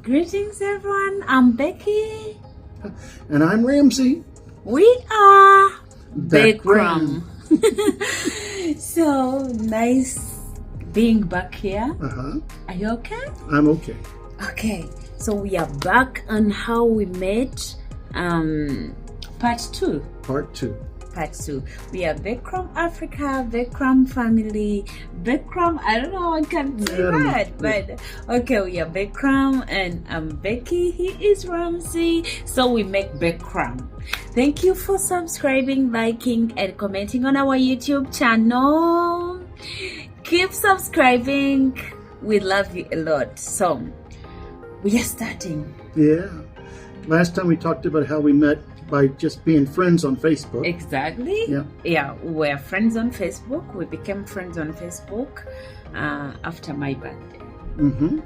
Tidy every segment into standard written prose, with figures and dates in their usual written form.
Greetings, everyone. I'm Becky. And I'm Ramsey. We are Background. So nice being back here. Uh-huh. Are you okay? I'm okay. Okay. So we are back on how we met. Part 2. Part 2. Part 2. We are Bekram Africa, Bekram family, Bekram. I don't know how I can say that, but okay, we are Bekram, and I'm Becky. He is Ramsey. So we make Bekram. Thank you for subscribing, liking, and commenting on our YouTube channel. Keep subscribing. We love you a lot. So we are starting. Yeah. Last time we talked about how we met by just being friends on Facebook. Exactly. Yeah, we were friends on Facebook. We became friends on Facebook after my birthday. Mm-hmm.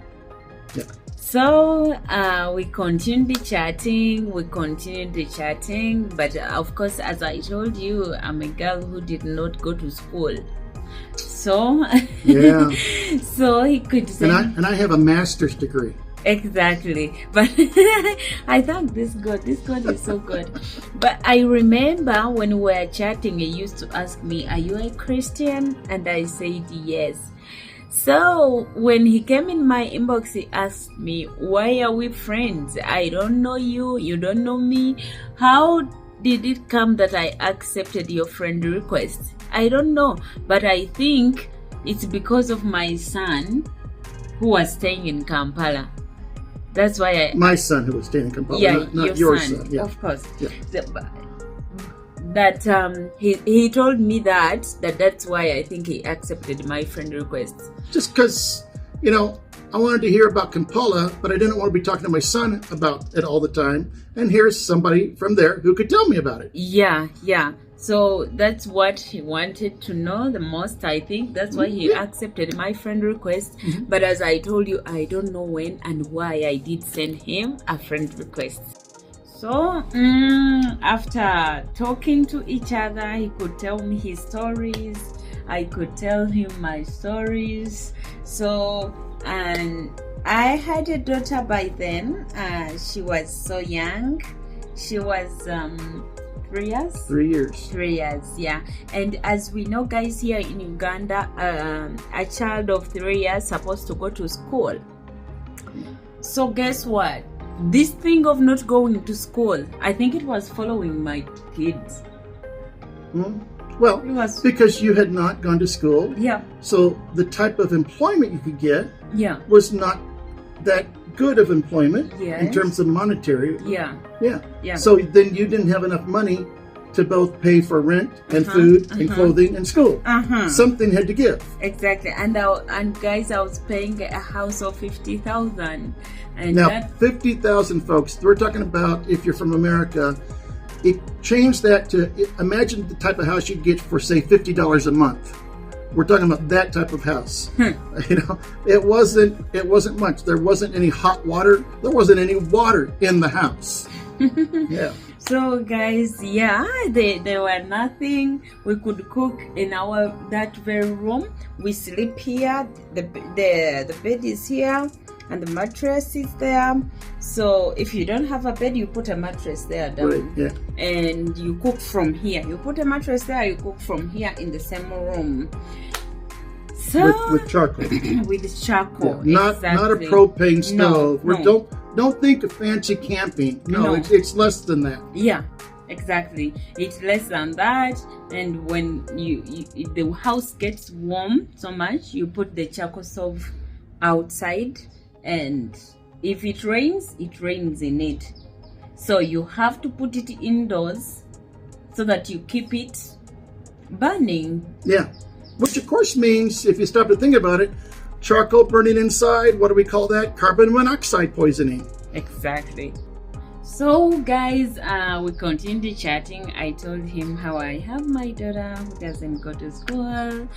Yeah. So we continued the chatting, but of course, as I told you, I'm a girl who did not go to school. So yeah. So he could say, and I have a master's degree. Exactly, but I thank this God. This God is so good. But I remember when we were chatting, he used to ask me, "Are you a Christian?" And I said yes. So when he came in my inbox, he asked me, "Why are we friends? I don't know you. You don't know me. How did it come that I accepted your friend request? I don't know, but I think it's because of my son who was staying in Kampala. That's why my son who was staying in Kampala, not your son. Yeah. Of course. Yeah. That he told me that's why I think he accepted my friend request. Just because, I wanted to hear about Kampala, but I didn't want to be talking to my son about it all the time. And here's somebody from there who could tell me about it. Yeah. So that's what he wanted to know the most, I think. That's why he accepted my friend request. Mm-hmm. But as I told you, I don't know when and why I did send him a friend request. So after talking to each other, he could tell me his stories. I could tell him my stories. So, and I had a daughter by then. She was so young. She was 3 years? 3 years. 3 years, yeah. And as we know, guys, here in Uganda, a child of 3 years supposed to go to school. So guess what? This thing of not going to school, I think it was following my kids. Well, because you had not gone to school. Yeah. So the type of employment you could get was not that good of employment in terms of monetary. Yeah. So then you didn't have enough money to both pay for rent and food and clothing and school. Something had to give. Exactly. And guys, I was paying a house of 50,000. And now 50,000, folks. We're talking about, if you're from America, it changed that to, imagine the type of house you'd get for, say, $50 a month. We're talking about that type of house. It wasn't much. There wasn't any hot water. There wasn't any water in the house. Yeah. So guys, there were nothing. We could cook in that very room. We sleep here. The bed is here, and the mattress is there. So if you don't have a bed, you put a mattress there down. Right, yeah. And you cook from here. You put a mattress there, you cook from here in the same room. So with charcoal. With charcoal. Yeah. Not a propane stove. No. Don't think of fancy camping. No. It's less than that. Yeah. Exactly, it's less than that. And when the house gets warm so much, you put the charcoal stove outside, and if it rains in it. So you have to put it indoors so that you keep it burning. Yeah, which of course means, if you stop to think about it, charcoal burning inside, what do we call that? Carbon monoxide poisoning. Exactly. So guys, we continued chatting. I told him how I have my daughter who doesn't go to school.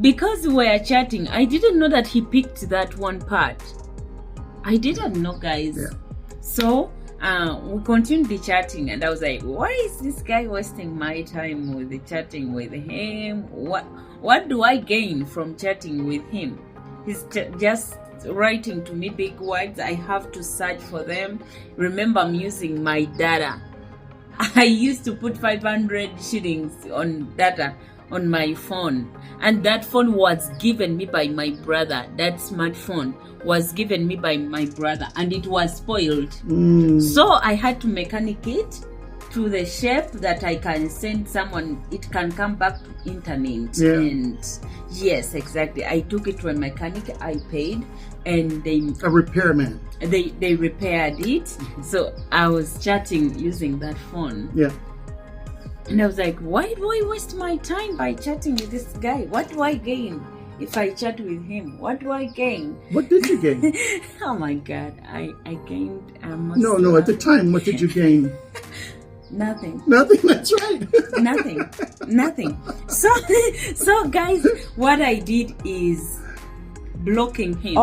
Because we were chatting, I didn't know that he picked that one part. I didn't know, guys. Yeah. So we continued the chatting, and I was like, why is this guy wasting my time with the chatting with him? What do I gain from chatting with him? He's just writing to me big words, I have to search for them. Remember, I'm using my data. I used to put 500 shillings on data on my phone, and that phone was given me by my brother. That smartphone was given me by my brother, and it was spoiled. So I had to mechanic it to the shape that I can send someone, it can come back to internet. Yeah. And yes, exactly, I took it to a mechanic, I paid, and A repairman. they repaired it. So I was chatting using that phone. Yeah. And I was like, why do I waste my time by chatting with this guy? What do I gain if I chat with him? What do I gain? What did you gain? Oh my God, I gained No, at the time, what did you gain? nothing. Nothing, that's right. Nothing. So guys, what I did is blocking him.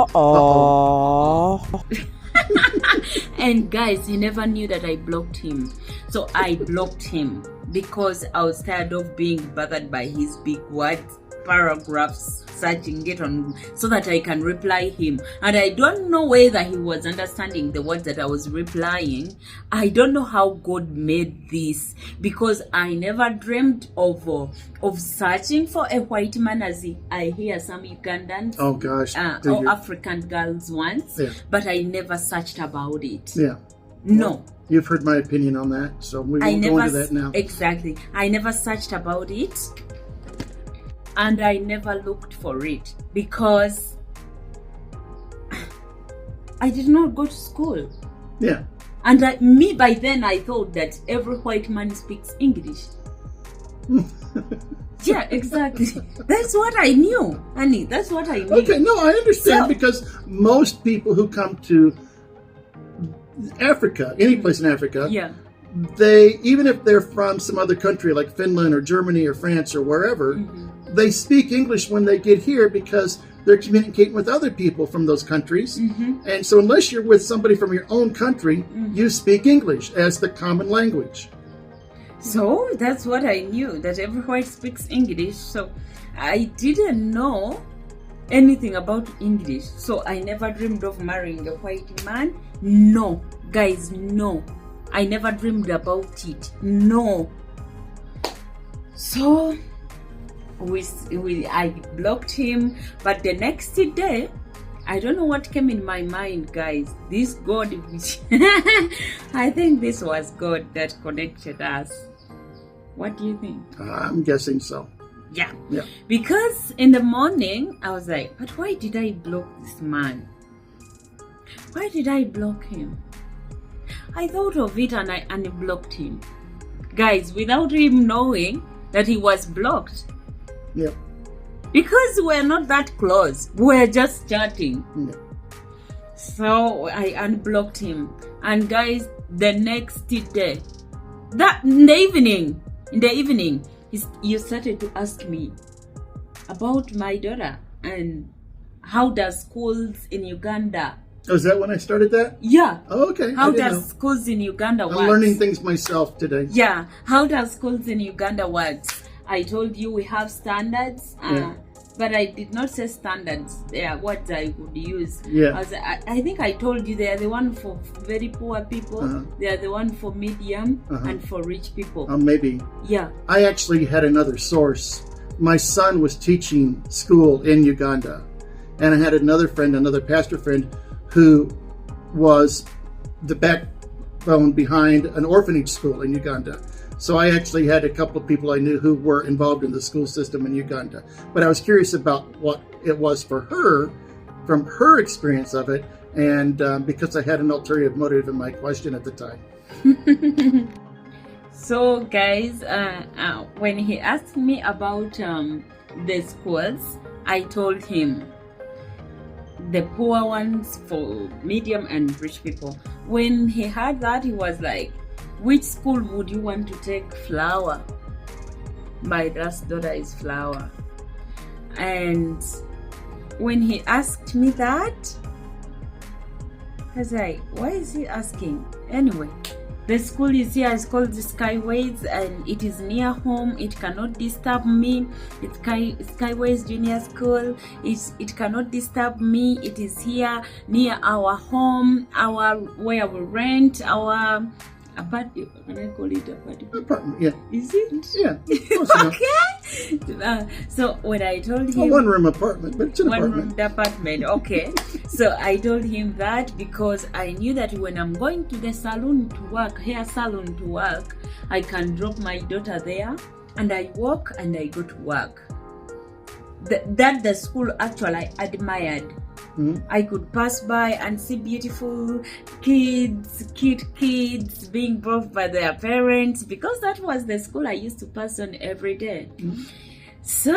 And guys, he never knew that I blocked him. So I blocked him because I was tired of being bothered by his big words, paragraphs, searching it on so that I can reply him. And I don't know whether he was understanding the words that I was replying. I don't know how God made this, because I never dreamed of searching for a white man, as I hear some Ugandans or African girls once, but I never searched about it. Yeah. No. You've heard my opinion on that, so we won't go into that now. Exactly. I never searched about it, and I never looked for it because I did not go to school. Yeah. And by then I thought that every white man speaks English. Yeah, exactly. That's what I knew, honey. That's what I knew. Okay, no, I understand, because most people who come to Africa, any place in Africa, they, even if they're from some other country like Finland or Germany or France or wherever, they speak English when they get here because they're communicating with other people from those countries. And so unless you're with somebody from your own country, you speak English as the common language. So that's what I knew, that every white speaks English. So I didn't know anything about English. So I never dreamed of marrying a white man. No, guys, no. I never dreamed about it. No. So I blocked him, but the next day, I don't know what came in my mind, guys. This God, I think this was God that connected us. What do you think? I'm guessing so. Yeah. Because in the morning, I was like, but why did I block this man? Why did I block him? I thought of it and I unblocked him. Guys, without him knowing that he was blocked. Yeah. Because we're not that close. We're just chatting. Yeah. So I unblocked him. And guys, the next day, in the evening, you started to ask me about my daughter and how does schools in Uganda. Oh, is that when I started that? Yeah. Oh, okay. How does schools in Uganda work? I'm learning things myself today. Yeah. How does schools in Uganda work? I told you we have standards, but I did not say standards. They are what I would use. Yeah. I think I told you they are the one for very poor people. They are the one for medium and for rich people. Maybe. Yeah. I actually had another source. My son was teaching school in Uganda, and I had another pastor friend, who was the backbone behind an orphanage school in Uganda. So I actually had a couple of people I knew who were involved in the school system in Uganda. But I was curious about what it was for her, from her experience of it, and because I had an ulterior motive in my question at the time. So guys, when he asked me about the schools, I told him the poor ones for medium and rich people. When he heard that, he was like, which school would you want to take? Flower. My last daughter is Flower. And when he asked me that, I was like, why is he asking? Anyway, The school is here. It's called the Skyways, and it is near home. It cannot disturb me. It's Skyways Junior School. It cannot disturb me. It is here near our home, where we rent our apartment. Can I call it apartment? Yeah. Is it? Yeah. Close enough. Okay. So when I told him, A one-room apartment, but it's an apartment. one-room apartment. Okay. So I told him that because I knew that when I'm going to the salon to work, hair salon to work, I can drop my daughter there, and I walk and I go to work. That the school actually I admired. Mm-hmm. I could pass by and see beautiful kids, cute kids being brought by their parents, because that was the school I used to pass on every day. Mm-hmm. So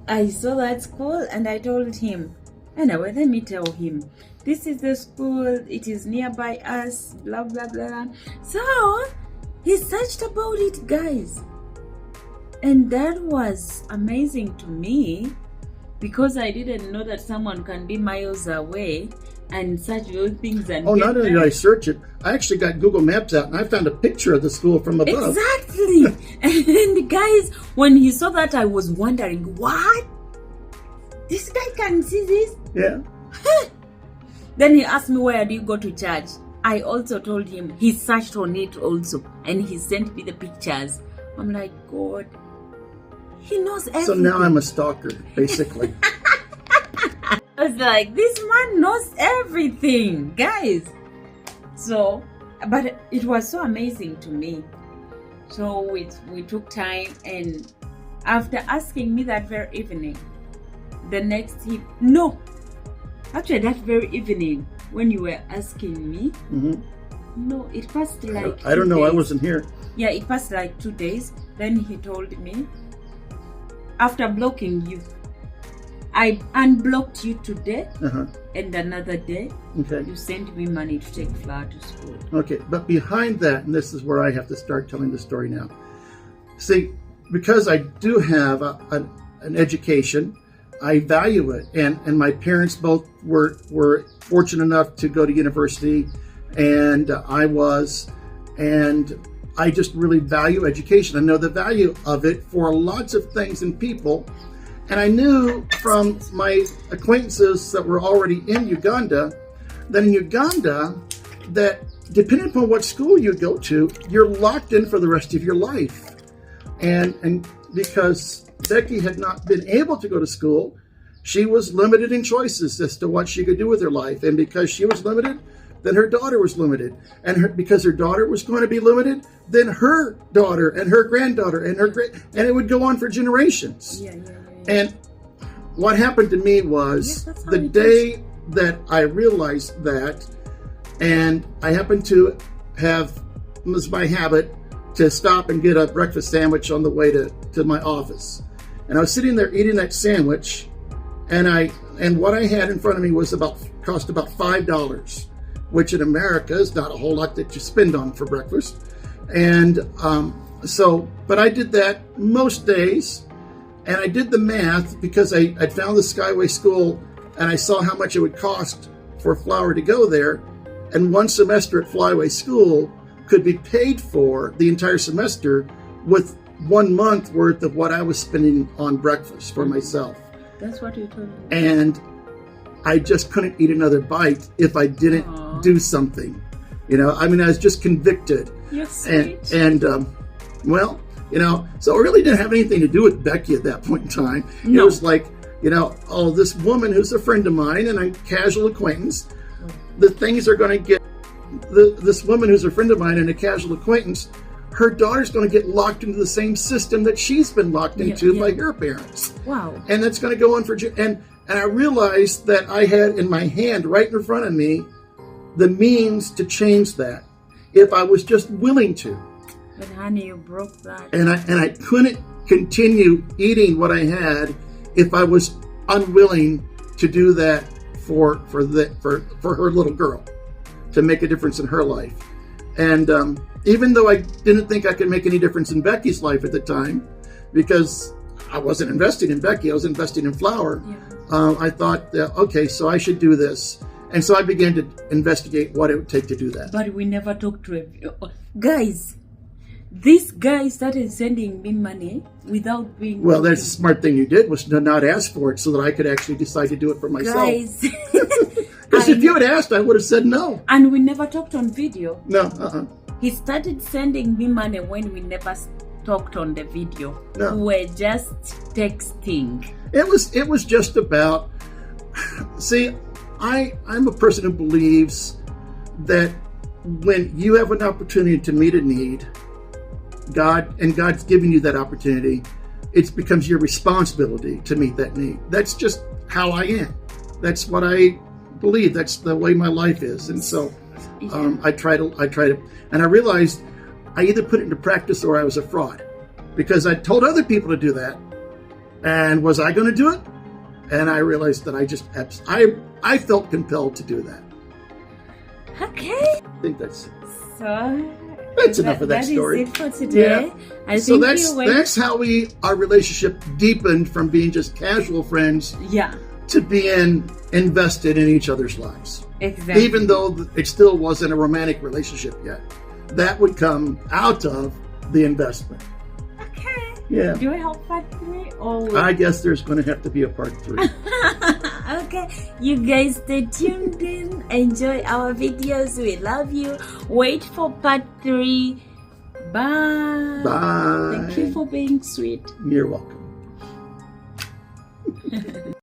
I saw that school and I told him, anyway, let me tell him, this is the school, it is nearby us, blah blah blah. So he searched about it, guys, and that was amazing to me, because I didn't know that someone can be miles away and search those things and not only did I search it, I actually got Google Maps out and I found a picture of the school from above. Exactly. And guys, when he saw that, I was wondering, what? This guy can see this? Yeah. Then he asked me, where do you go to church? I also told him. He searched on it also, and he sent me the pictures. I'm like, God, he knows everything. So now I'm a stalker, basically. I was like, this man knows everything, guys. So, but it was so amazing to me. So we took time, and after asking me that very evening, actually that very evening when you were asking me, no, it passed like I don't know, 2 days. I wasn't here. Yeah, it passed like 2 days. Then he told me, after blocking you, I unblocked you today, and another day, you sent me money to take Flower to school. Okay, but behind that, and this is where I have to start telling the story now. See, because I do have an education, I value it, and my parents both were fortunate enough to go to university, and I was, and I just really value education. I know the value of it for lots of things and people. And I knew from my acquaintances that were already in Uganda, that in Uganda, that depending upon what school you go to, you're locked in for the rest of your life. And because Becky had not been able to go to school, she was limited in choices as to what she could do with her life. And because she was limited, then her daughter was limited. And because her daughter was going to be limited, then her daughter and her granddaughter and and it would go on for generations. Yeah. And what happened to me was the day that I realized that, and I happened to have, it was my habit to stop and get a breakfast sandwich on the way to my office. And I was sitting there eating that sandwich, and what I had in front of me cost about $5, which in America is not a whole lot that you spend on for breakfast. And but I did that most days. And I did the math because I'd found the Skyway School and I saw how much it would cost for Flower to go there. And one semester at Flyway School could be paid for the entire semester with 1 month worth of what I was spending on breakfast for myself. That's what you told me. And I just couldn't eat another bite if I didn't do something. I was just convicted. You're sweet. And so it really didn't have anything to do with Becky at that point in time. No. It was like, this woman who's a friend of mine and a casual acquaintance, the things are going to get, this woman who's a friend of mine and a casual acquaintance, her daughter's going to get locked into the same system that she's been locked into by her parents. Wow. And that's going to go on for, and I realized that I had in my hand right in front of me the means to change that if I was just willing to. But honey, you broke that. And I couldn't continue eating what I had if I was unwilling to do that for her little girl, to make a difference in her life. And even though I didn't think I could make any difference in Becky's life at the time, because I wasn't investing in Becky, I was investing in Flower. Yeah. I thought that, okay, so I should do this. And so I began to investigate what it would take to do that. But we never talked to guys. This guy started sending me money without being. Well, that's the smart thing you did, was to not ask for it so that I could actually decide to do it for myself. Guys. Because if you had asked, I would have said no. And we never talked on video. No, He started sending me money when we never talked on the video. No. We were just texting. It was just about, see, I'm a person who believes that when you have an opportunity to meet a need, God's giving you that opportunity, it becomes your responsibility to meet that need. That's just how I am. That's what I believe. That's the way my life is. And so I try to, and I realized I either put it into practice or I was a fraud, because I told other people to do that. And was I going to do it? And I realized that I felt compelled to do that. Okay. I think that's enough of that story. That is it for today. Yeah. So that's how our relationship deepened from being just casual friends to being invested in each other's lives. Exactly. Even though it still wasn't a romantic relationship yet. That would come out of the investment. Okay. Yeah. Do we have part 3 or? I guess there's going to have to be a part 3. Okay, you guys stay tuned in, enjoy our videos, we love you. Wait for part 3. Bye. Bye. Thank you for being sweet. You're welcome.